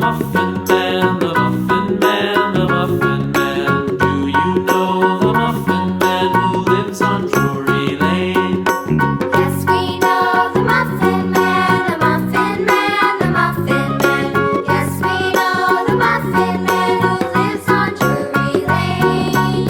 Muffin Man, the Muffin Man, the Muffin Man. Do you know the Muffin Man who lives on Drury Lane? Yes, we know the Muffin Man, the Muffin Man, the Muffin Man. Yes, we know the Muffin Man who lives on Drury Lane.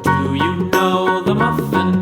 Do you know the Muffin